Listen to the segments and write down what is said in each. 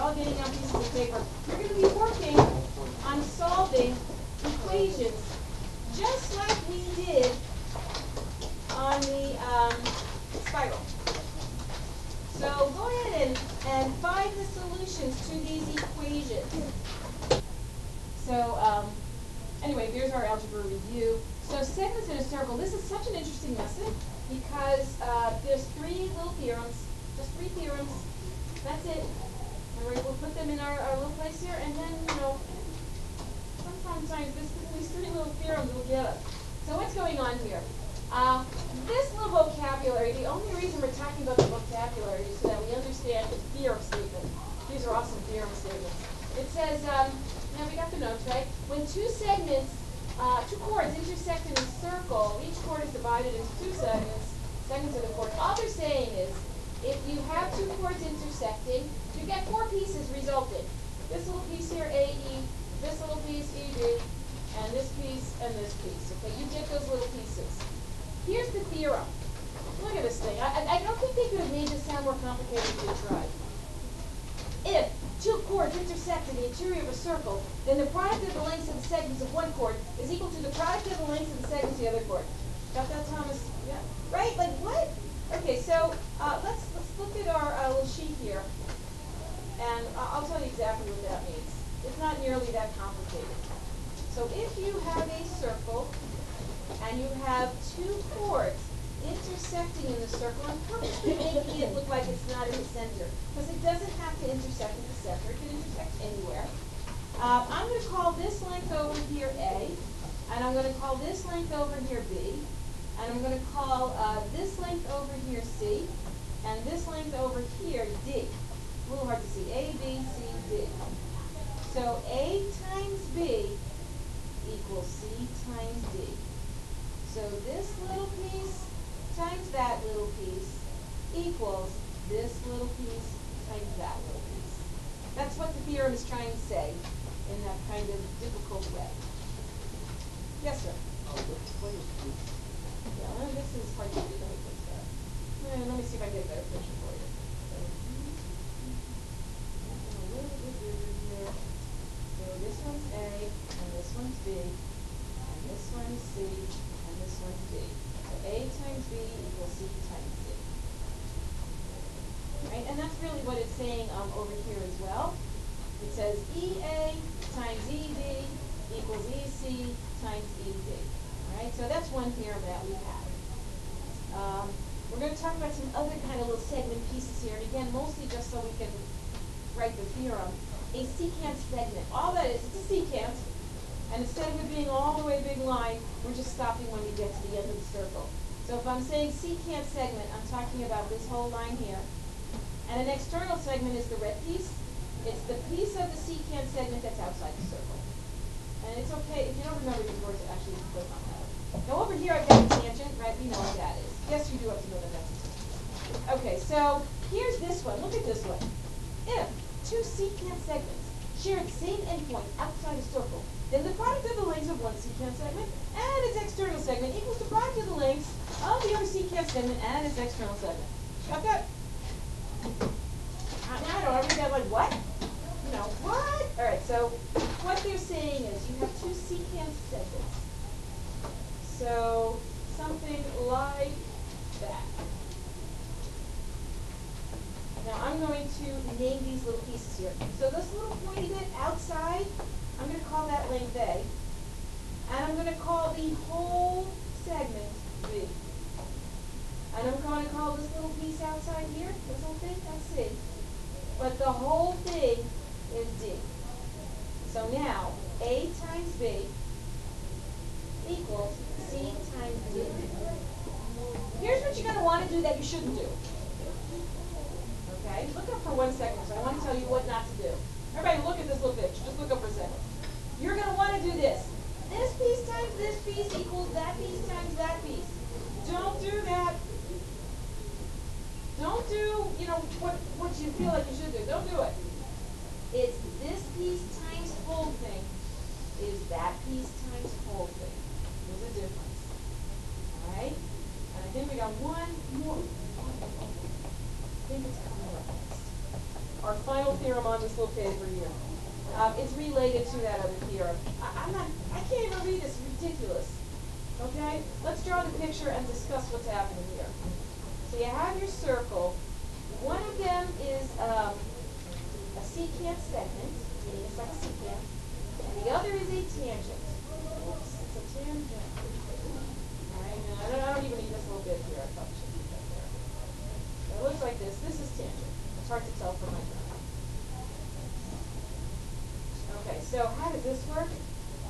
all getting out pieces of paper. You're going to be working on solving equations just like we did on the spiral. So go ahead and find the solutions to these equations. So anyway, there's our algebra review. So segments in a circle, this is such an interesting lesson because there's three little theorems, just three theorems. That's it. And we'll put them in our little place here, and then, you know, sometimes these three little theorems will get us. So what's going on here? This little vocabulary, the only reason we're talking about the vocabulary is so that we understand the theorem statement. These are awesome theorem statements. It says, now we got the notes, right? When two segments, two chords intersect in a circle, each chord is divided into two segments of the chord. All they're saying is, if you have two chords intersecting, you get four pieces resulting. This little piece here, A, E, this little piece, E, D, and this piece, and this piece. Okay, you get those little pieces. Here's the theorem. Look at this thing. I don't think they could have made this sound more complicated if they tried. If two chords intersect in the interior of a circle, then the product of the lengths of the segments of one chord is equal to the product of the lengths of the segments of the other chord. Got that, Thomas? Yeah. Right? Like what? Okay, so let's look at our little sheet here, and I'll tell you exactly what that means. It's not nearly that complicated. So if you have a circle and you have two chords intersecting in the circle, I'm purposely making it look like it's not in the center, because it doesn't have to intersect in the center. It can intersect anywhere. I'm going to call this length over here A, and I'm going to call this length over here B, and I'm going to call this length over here C, and this length over here D. A little hard to see. A, B, C, D. So A times B equals C times D. So this little piece times that little piece equals this little piece times that little piece. That's what the theorem is trying to say in that kind of difficult way. Yes, sir? Yeah, this is hard to do. Let me see if I can get a better picture for you. So this one's A, and this one's B, and this one's C, and this one's D. So A times B equals C times D. Right? And that's really what it's saying over here as well. It says EA times ED equals EC times ED. All right? So that's one theorem that we have. We're going to talk about some other kind of little segment pieces here. And again, mostly just so we can write the theorem. A secant segment. All that is, it's a secant. And instead of it being all the way big line, we're just stopping when we get to the end of the circle. So if I'm saying secant segment, I'm talking about this whole line here. And an external segment is the red piece. It's the piece of the secant segment that's outside the circle. And it's okay, if you don't remember these words, it actually does not matter. Now over here I've got a tangent, right? We know what that is. Yes, you do have to know that that's a tangent. Okay, so here's this one. Look at this one. If two secant segments share the same endpoint outside a circle, then the product of the lengths of one secant segment and its external segment equals the product of the lengths of the other secant segment and its external segment. Got that? I don't read that like, what? You know, what? All right, so what they're saying is you have two secant segments. So something like that. Now I'm going to name these little pieces here. So this little pointy bit outside, I'm going to call that length A. And I'm going to call the whole segment B. And I'm going to call this little piece outside here, this little thing, that's C. But the whole thing is D. So now, A times B equals C times D. Here's what you're going to want to do that you shouldn't do. Okay? Look up for 1 second. So I want to tell you what not to do. Everybody look at this little picture. Just look up for a second. You're going to want to do this. This piece times this piece equals that piece times that piece. Don't do that. Don't do, you know, what you feel like you should do. Don't do it. It's this piece times whole thing is that piece times whole thing. There's a difference. All right? And I think we got one more. I think it's coming up next. our final theorem on this little paper here. It's related to that other theorem. I can't even read this. It's ridiculous. Okay? Let's draw the picture and discuss what's happening here. So you have your circle. One of them is a secant segment, meaning it's like a secant, and the other is a tangent. Oops, it's a tangent. All right, now I don't even need this little bit here. I probably should leave that there. So it looks like this. This is tangent. It's hard to tell from my drawing. Okay, so how does this work?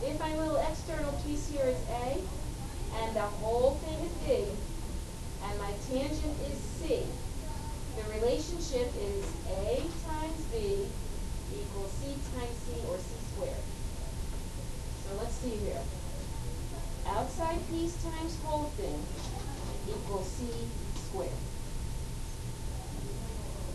If my little external piece here is A, and the whole thing is B, and my tangent is C, the relationship is A times B equals C times C, or C squared. So let's see here. Outside piece times whole thing equals C squared.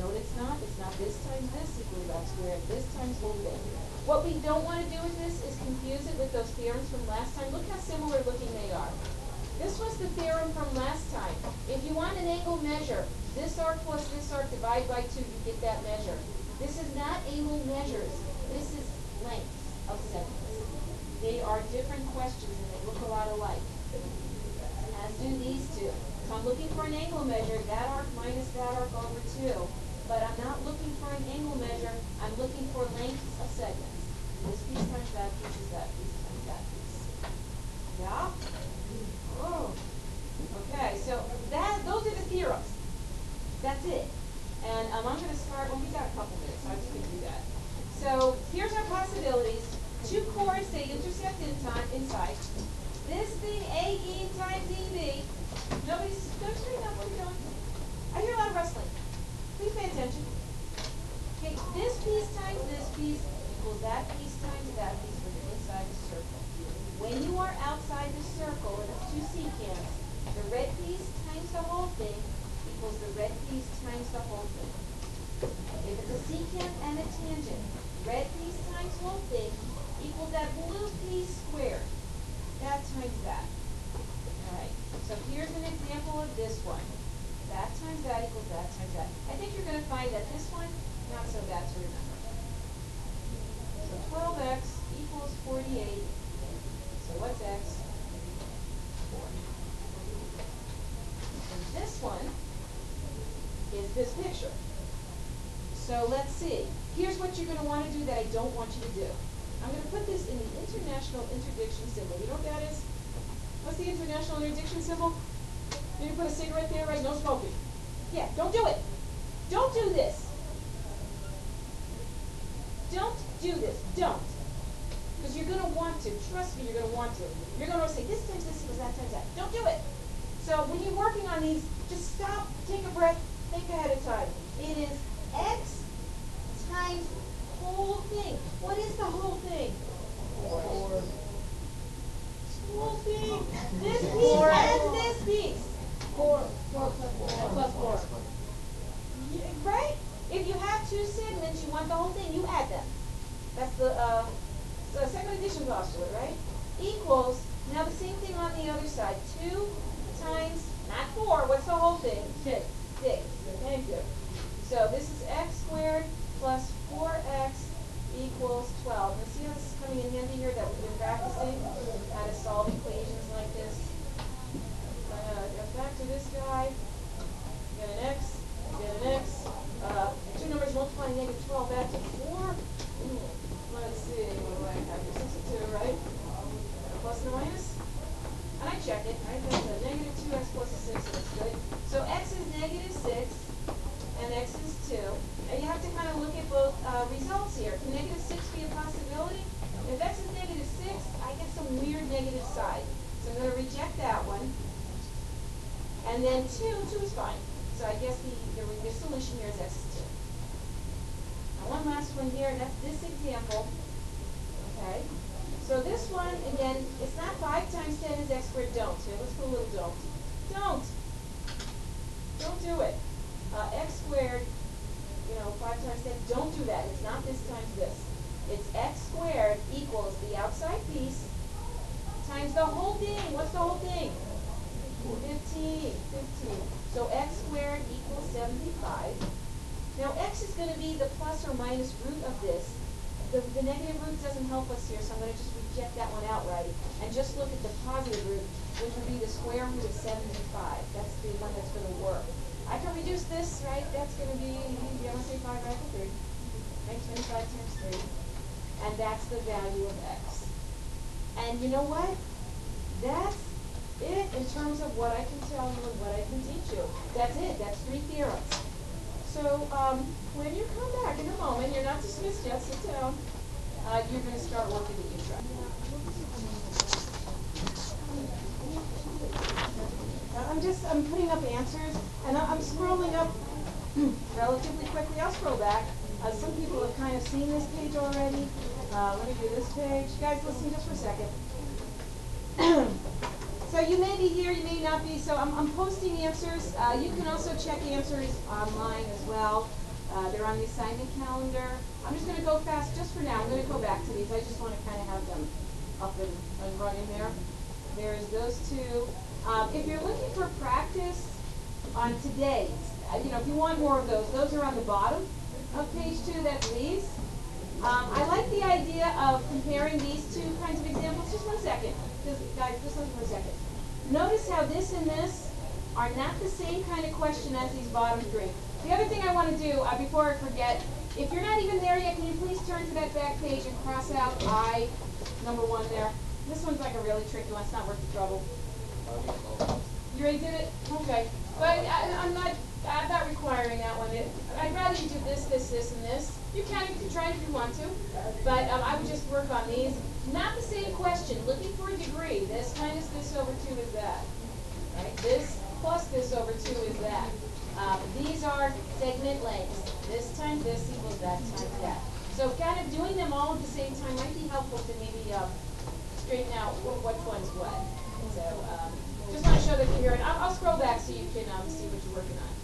No, it's not. It's not this times this equals that squared. This times whole thing. What we don't want to do with this is confuse it with those theorems from last time. Look how similar looking they are. This was the theorem from last time. If you want an angle measure, this arc plus this arc divided by 2, you get that measure. This is not angle measures. This is lengths of segments. They are different questions and they look a lot alike, as do these two. If I'm looking for an angle measure, that arc minus that arc over 2. But I'm not looking for an angle measure. I'm looking for lengths of segments. This piece times that piece is that piece times that piece. Yeah? Oh. Okay, so those are the theorems. That's it. And I'm going to start, well, we've got a couple minutes, so I'm just going to do that. So here's our possibilities. Two chords, they intersect inside. This thing, AE times EB. Don't straighten up what you're doing. I hear a lot of rustling. Please pay attention. Okay, this piece times this piece equals that piece times that piece when you're inside the circle. When you are outside the circle, and it's two secants, the red piece times the whole thing equals the red piece times the whole thing. If it's a secant and a tangent, red piece times whole thing equals that blue piece squared. That times that. Alright, so here's an example of this one. That times that equals that times that. I think you're going to find that this one, not so bad to remember. So 12x equals 48. So what's x? 4. And this one is this picture. So let's see. Here's what you're going to want to do that I don't want you to do. I'm going to put this in the international interdiction symbol. You know what that is? What's the international interdiction symbol? You put a cigarette there, right? No smoking. Yeah, don't do it. Don't do this. Don't do this. Don't. Because you're going to want to. Trust me, you're going to want to. You're going to say, this times this equals that times that. Don't do it. So when you're working on these, just stop, take a breath, think ahead of time. It is x times whole thing. What is the whole thing? 4. Whole thing. This piece and this piece. 4 plus 4. Yeah, right? If you have two segments, you want the whole thing, you add them. That's the second addition postulate, right? Equals, now the same thing on the other side. 2 times, not 4, what's the whole thing? 6. Thank you. So this is x squared plus 4x equals 12. Now see how this is coming in handy here that we've been practicing how to solve equations like this? Go back to this guy, get an x, two numbers multiplying negative 12 back to 4. Let's see, what do I have here? 62, right? Plus and minus? And I check it, right? That's a negative 2x plus a 6, that's good. So x is negative 6, and x is 2. And you have to kind of look at both results here. Can negative 6 be a possibility? If x is negative 6, I get some weird negative side. So I'm going to reject that one. And then 2 is fine. So I guess the solution here is x is 2. Now one last one here, and that's this example. Okay. So this one, again, it's not 5 times 10 is x squared. Don't. Here, let's put a little don't. Don't do it. X squared, 5 times 10, don't do that. It's not this times this. It's x squared equals the outside piece times the whole thing. What's the whole thing? 15. So x squared equals 75. Now x is going to be the plus or minus root of this. The negative root doesn't help us here, so I'm going to just reject that one outright and just look at the positive root, which would be the square root of 75. That's the one that's going to work. I can reduce this, right? That's going to be, you want to say 5 radical 3. Right? 25 times 3. And that's the value of x. And you know what? That's it in terms of what I can tell you and what I can teach you. That's it. That's 3 theorems. So when you come back in a moment, you're not dismissed yet, sit down, you're going to start working at your track. I'm putting up answers, and I'm scrolling up relatively quickly. I'll scroll back. Some people have kind of seen this page already. Let me do this page. Guys, listen just for a second. So you may be here, you may not be. So I'm posting answers. You can also check answers online as well. They're on the assignment calendar. I'm just going to go fast just for now. I'm going to go back to these. I just want to kind of have them up and running there. There's those two. If you're looking for practice on today's, if you want more of those are on the bottom of page 2. That's these. I like the idea of comparing these two kinds of examples. Just one second. Guys, just listen for a second. Notice how this and this are not the same kind of question as these bottom 3. The other thing I want to do, before I forget, if you're not even there yet, can you please turn to that back page and cross out I, number 1 there. This one's like a really tricky one. It's not worth the trouble. You already did it? Okay. But I'm not requiring that one. I'd rather you do this, and this. You can try it if you want to. But I would just work on these. Not the same question. Looking for a degree. This minus this over 2 is that. Right? This plus this over 2 is that. These are segment lengths. This times this equals that times that. So kind of doing them all at the same time might be helpful to maybe straighten out which one's what. So just want to show that you're here. And I'll scroll back so you can see what you're working on.